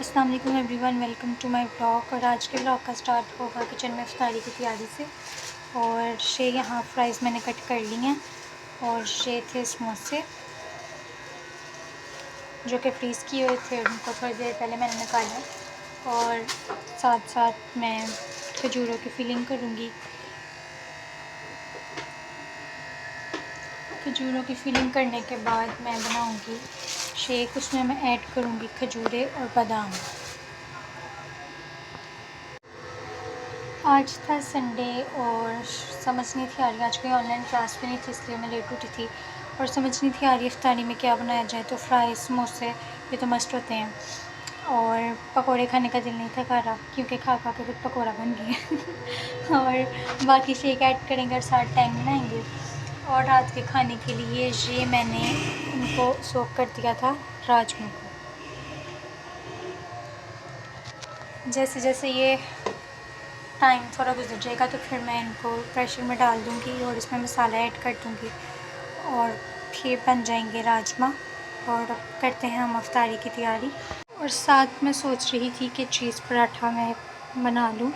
अस्सलाम वालेकुम everyone, welcome to my blog. और आज के ब्लॉग का स्टार्ट होगा किचन में इफ्तारी की तैयारी से। और ये यहाँ फ्राइज़ मैंने कट कर ली हैं और ये थे समोसे जो कि फ्रीज़ किए हुए थे, उनको थोड़ी देर पहले मैंने निकाला। और साथ साथ मैं खजूरों की फिलिंग करूँगी। खजूरों की फिलिंग करने के बाद मैं बनाऊँगी शेक। उसमें मैं ऐड करूँगी खजूरें और बादाम। आज था संडे और समझ नहीं थी आ रही, आज कोई ऑनलाइन क्लास भी नहीं थी इसलिए मैं लेट उठी थी और समझ नहीं थी आ रही इफ्तारी में क्या बनाया जाए। तो फ्राई समोसे ये तो मस्ट होते हैं और पकोड़े खाने का दिल नहीं था कर रहा क्योंकि खा खा के खुद पकोड़ा बन गया और बाकी शेक ऐड करेंगे और साथ टाइम बनाएंगे। और रात के खाने के लिए ये मैंने इनको सोक कर दिया था राजमा को। जैसे जैसे ये टाइम थोड़ा गुजर जाएगा तो फिर मैं इनको प्रेशर में डाल दूँगी और इसमें मसाला ऐड कर दूँगी और फिर बन जाएंगे राजमा। और अब करते हैं हम इफ्तारी की तैयारी। और साथ में सोच रही थी कि चीज़ पराठा मैं बना लूँ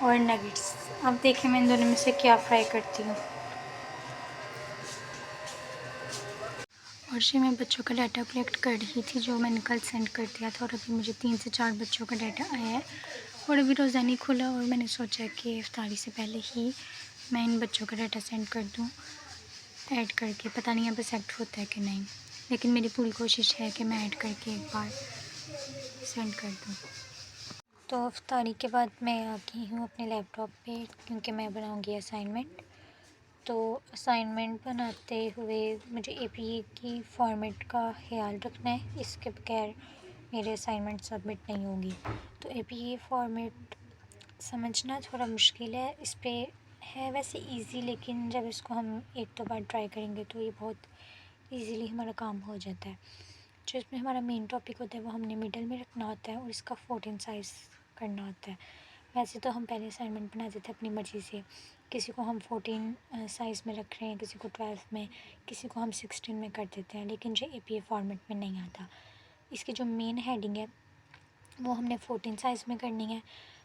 और नगेट्स। अब देखें मैं इन दोनों में से क्या फ्राई करती हूँ। और ये मैं बच्चों का डाटा कलेक्ट कर रही थी जो मैंने कल सेंड कर दिया था और अभी मुझे 3 से 4 बच्चों का डाटा आया है और अभी रोज़ा नहीं खुला और मैंने सोचा कि इफ्तारी से पहले ही मैं इन बच्चों का डाटा सेंड कर दूँ ऐड करके। पता नहीं अब एक्सेप्ट होता है कि नहीं, लेकिन मेरी पूरी कोशिश है कि मैं ऐड करके एक बार सेंड कर दूँ। तो इफ्तारी के बाद मैं आ गई हूँ अपने लैपटॉप पे क्योंकि मैं बनाऊँगी असाइनमेंट। तो असाइनमेंट बनाते हुए मुझे एपीए की फ़ॉर्मेट का ख़्याल रखना है, इसके बगैर मेरे असाइनमेंट सबमिट नहीं होगी। तो एपीए फ़ॉर्मेट समझना थोड़ा मुश्किल है, इस पे है वैसे इजी, लेकिन जब इसको हम एक दो बार ट्राई करेंगे तो ये बहुत इजीली हमारा काम हो जाता है। जो इसमें हमारा मेन टॉपिक होता है वो हमने मिडल में रखना होता है और इसका 14 साइज़ करना होता है। वैसे तो हम पहले असाइनमेंट बनाते थे अपनी मर्ज़ी से, किसी को हम 14 साइज़ में रख रहे हैं, किसी को 12 में, किसी को हम 16 में कर देते हैं, लेकिन ये एपीए फॉर्मेट में नहीं आता। इसकी जो मेन हेडिंग है वो हमने 14 साइज़ में करनी है।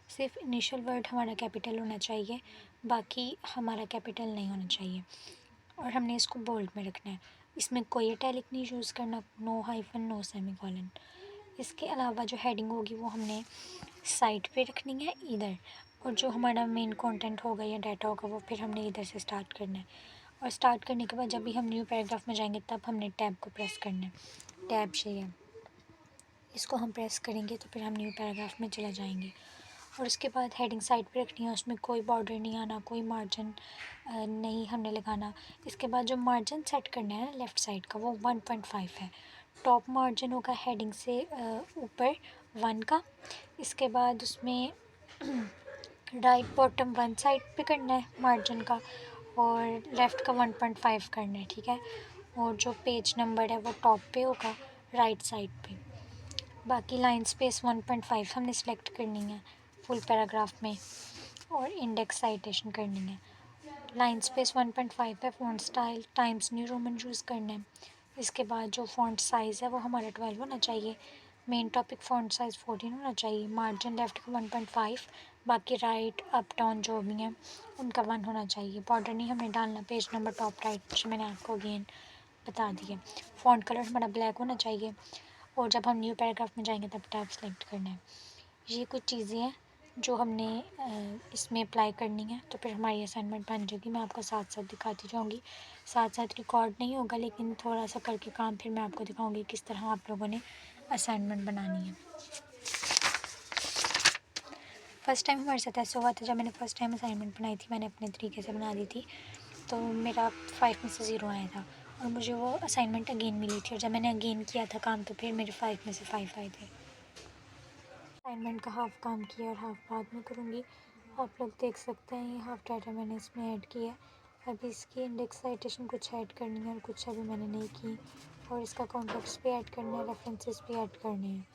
सिर्फ इनिशियल वर्ड हमारा कैपिटल होना चाहिए, बाकी हमारा कैपिटल नहीं होना चाहिए और हमने इसको बोल्ड में रखना है। इसमें कोई इटैलिक नहीं यूज़ करना, नो हाइफन नो सेमीकोलन। इसके अलावा जो हेडिंग होगी वो हमने साइड पे रखनी है इधर, और जो हमारा मेन कंटेंट होगा या डाटा होगा वो फिर हमने इधर से स्टार्ट करना है। और स्टार्ट करने के बाद जब भी हम न्यू पैराग्राफ में जाएंगे तब हमने टैब को प्रेस करना है। टैब से है, इसको हम प्रेस करेंगे तो फिर हम न्यू पैराग्राफ में चला जाएंगे। और उसके बाद हेडिंग साइड पे रखनी है, उसमें कोई बॉर्डर नहीं आना, कोई मार्जिन नहीं हमने लगाना। इसके बाद जो मार्जिन सेट करना है ना लेफ़्ट साइड का वो 1.5 है। टॉप मार्जिन होगा हेडिंग से ऊपर 1 का। इसके बाद उसमें राइट बॉटम 1 साइड पे करना है मार्जिन का और लेफ़्ट का 1.5 करना है, ठीक है। और जो पेज नंबर है वो टॉप पे होगा राइट साइड पे। बाकी लाइन स्पेस 1.5 हमने सेलेक्ट करनी है फुल पैराग्राफ में और इंडेक्स साइटेशन करनी है। लाइन स्पेस 1.5 है। Font style times new Roman use करना है। इसके बाद जो फ़ॉन्ट साइज़ है वो हमारा 12 होना चाहिए। मेन टॉपिक फ़ॉन्ट साइज़ 14 होना चाहिए। मार्जिन लेफ़्ट का 1.5, बाकी राइट अप डाउन जो भी हैं उनका 1 होना चाहिए। बॉर्डर नहीं हमने डालना। पेज नंबर टॉप राइट जो मैंने आपको अगेन बता दिया। फ़ॉन्ट कलर हमारा ब्लैक होना चाहिए और जब हम न्यू पैराग्राफ में जाएंगे तब टैब सेलेक्ट करना है। ये कुछ चीज़ें हैं जो हमने इसमें अप्लाई करनी है, तो फिर हमारी असाइनमेंट बन जाएगी। मैं आपको साथ साथ दिखाती जाऊँगी, साथ साथ रिकॉर्ड नहीं होगा लेकिन थोड़ा सा करके काम फिर मैं आपको दिखाऊँगी किस तरह आप लोगों ने असाइनमेंट बनानी है। फ़र्स्ट टाइम हमारे साथ ऐसा हुआ था, जब मैंने फ़र्स्ट टाइम असाइनमेंट बनाई थी मैंने अपने तरीके से बना दी थी, तो मेरा 5 में से 0 आया था और मुझे वो असाइनमेंट अगेन मिली थी और जब मैंने अगेन किया था काम तो फिर मेरे 5 में से 5 आए थे। असाइनमेंट का हाफ़ काम किया और हाफ़ बाद में करूँगी। आप लोग देख सकते हैं ये हाफ़ डाटा मैंने इसमें ऐड किया है। अभी इसकी इंडेक्स साइटेशन कुछ ऐड करनी है और कुछ अभी मैंने नहीं की, और इसका कॉन्टेक्स्ट भी ऐड करना है, रेफरेंसेस भी ऐड करने हैं।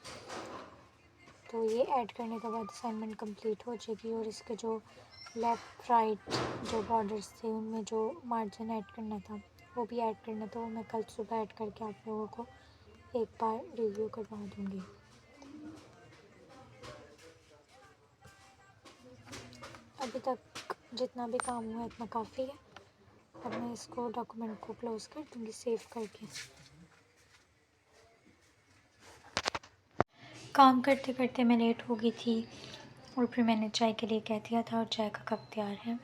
तो ये ऐड करने के बाद असाइनमेंट कंप्लीट हो जाएगी। और इसके जो लेफ़्ट राइट जो बॉर्डर्स थे उनमें जो मार्जिन ऐड करना था वो भी ऐड करना था, वो मैं कल सुबह ऐड करके आप लोगों को एक बार रिव्यू करवा दूँगी। तक जितना भी काम हुआ इतना काफ़ी है। अब मैं इसको डॉक्यूमेंट को क्लोज़ कर दूँगी सेव करके। काम करते करते मैं लेट हो गई थी और फिर मैंने चाय के लिए कह दिया था और चाय का कप तैयार है।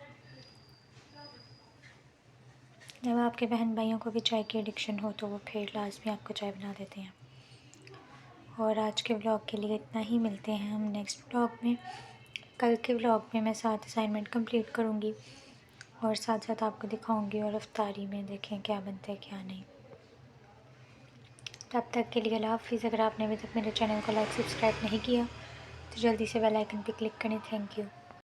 जब आपके बहन भाइयों को भी चाय की एडिक्शन हो तो वो फिर लाजमी आपको चाय बना देते हैं। और आज के व्लॉग के लिए इतना ही, मिलते हैं हम नेक्स्ट व्लॉग में। कल के व्लॉग में मैं 7 असाइनमेंट कंप्लीट करूँगी और साथ साथ आपको दिखाऊँगी और इफ्तारी में देखें क्या बनता है क्या नहीं। तब तक के लिए अल्लाह हाफ़िज़। अगर आपने अभी तक मेरे चैनल को लाइक सब्सक्राइब नहीं किया तो जल्दी से बेल आइकन पर क्लिक करें। Thank you.